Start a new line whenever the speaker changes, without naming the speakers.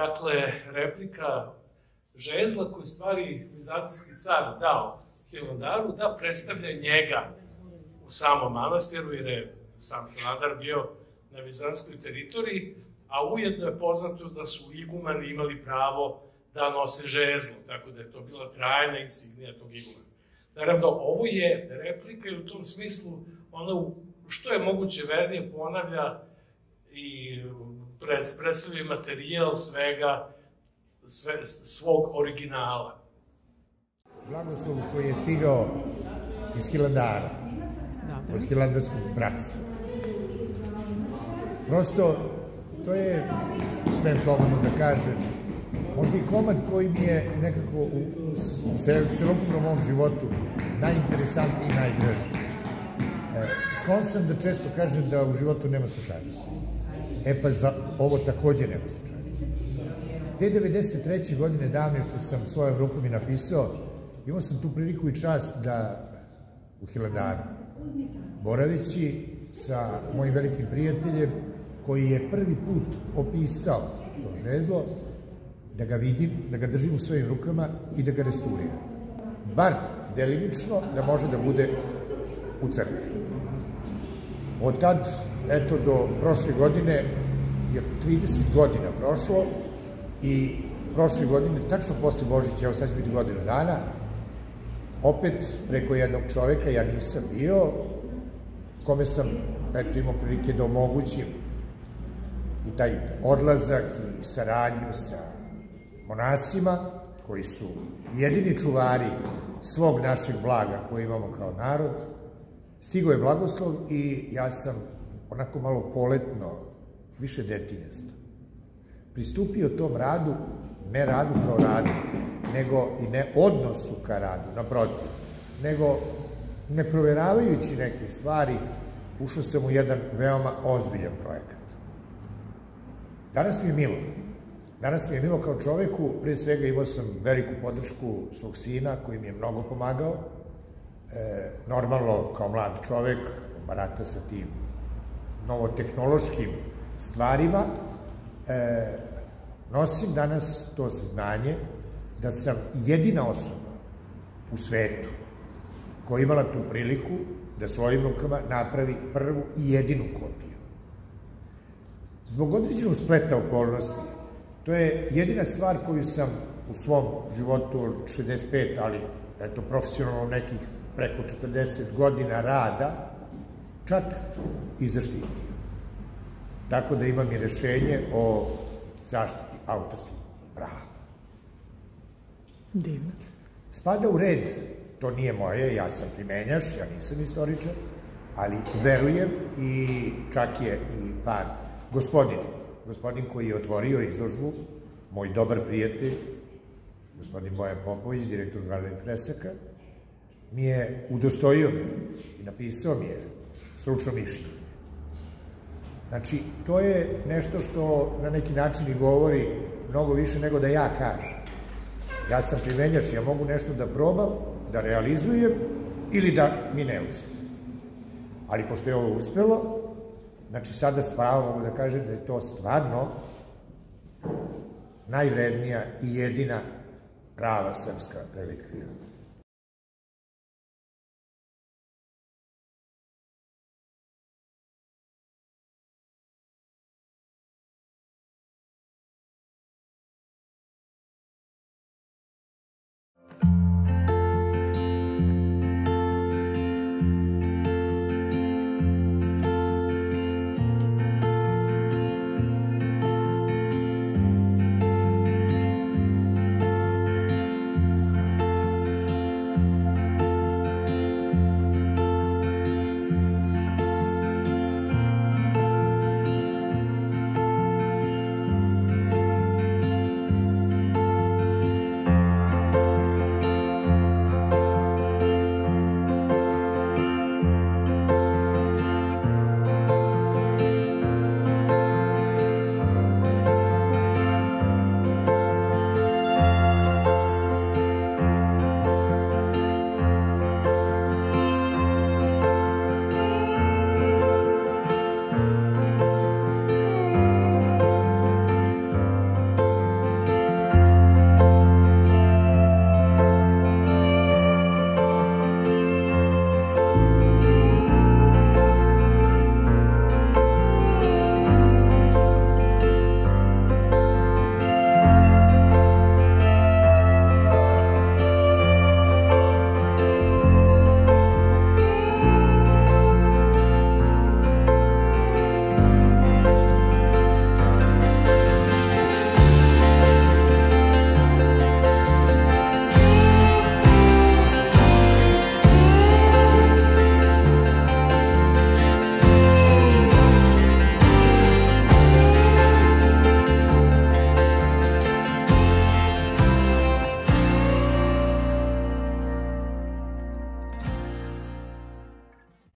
dakle, replika žezla koju stvari vizantijski car dao Hilandaru da predstavlja njega u samom manastiru, jer je sam Hilandar bio na vizantskoj teritoriji, a ujedno je poznato da su igumani imali pravo da nose žezlo, tako da je to bila trajna insignija tog igumana. Naravno, ovo je replika i u tom smislu ona što je moguće vernije ponavlja i predstavlja materijal svog originala.
Blagoslov koji je stigao iz Hilandara, od hilandarskog bratstva. Prosto, to je, smem slobodno da kažem, možda i komad koji mi je nekako u celokupnom mom životu najinteresantniji i najdraži. Sklon sam da često kažem da u životu nema slučajnosti. Pa za ovo takođe nema slučajnosti. Te 93. godine davne što sam svojom rukom i napisao, imao sam tu priliku i čast da u Hilandaru, boraveći sa mojim velikim prijateljem, koji je prvi put opisao to žezlo, da ga vidim, da ga držim u svojim rukama i da ga restauriram. Bar delimično da može da bude u crkvi. Od tad, eto, do prošle godine je 30 godina prošlo i prošle godine, tačno posle Božića, evo sad će biti godinu dana, opet preko jednog čoveka, ja nisam bio, kome sam, eto, imao prilike da omogućim i taj odlazak i saradnju sa monasima, koji su jedini čuvari svog našeg blaga koje imamo kao narod, stigao je blagoslov i ja sam onako malo poletno, više detinjesto, pristupio tom radu, ne radu kao radu, nego i ne odnosu ka radu, naprotiv, nego ne proveravajući neke stvari, ušao sam u jedan veoma ozbiljan projekat. Danas mi je milo. Danas mi je milo kao čoveku, pre svega imao sam veliku podršku svog sina koji mi je mnogo pomagao. Normalno, kao mlad čovek, barata sa tim novotehnološkim stvarima, nosim danas to saznanje da sam jedina osoba u svetu koja je imala tu priliku da svojim rukama napravi prvu i jedinu kopiju. Zbog određenog spleta okolnosti, to je jedina stvar koju sam u svom životu od 65, ali eto profesionalno nekih preko 40 godina rada, čak i zaštitio. Tako da imam i rešenje o zaštiti autorskih prava.
Divno. Spada
u red, to nije moje, ja sam primenjaš, ja nisam istoričar, ali verujem i čak je i par gospodin koji je otvorio izložbu, moj dobar prijatelj, gospodin Bojan Popović, direktor Galerije Fresaka, mi je udostojio i napisao mi je stručno mišljenje. Znači, to je nešto što na neki način i govori mnogo više nego da ja kažem. Ja sam primenjaš, ja mogu nešto da probam, da realizujem ili da mi ne uspe. Ali pošto je ovo uspelo, znači sada stvarno mogu da kažem da je to stvarno najvrednija i jedina prava srpska relikvija.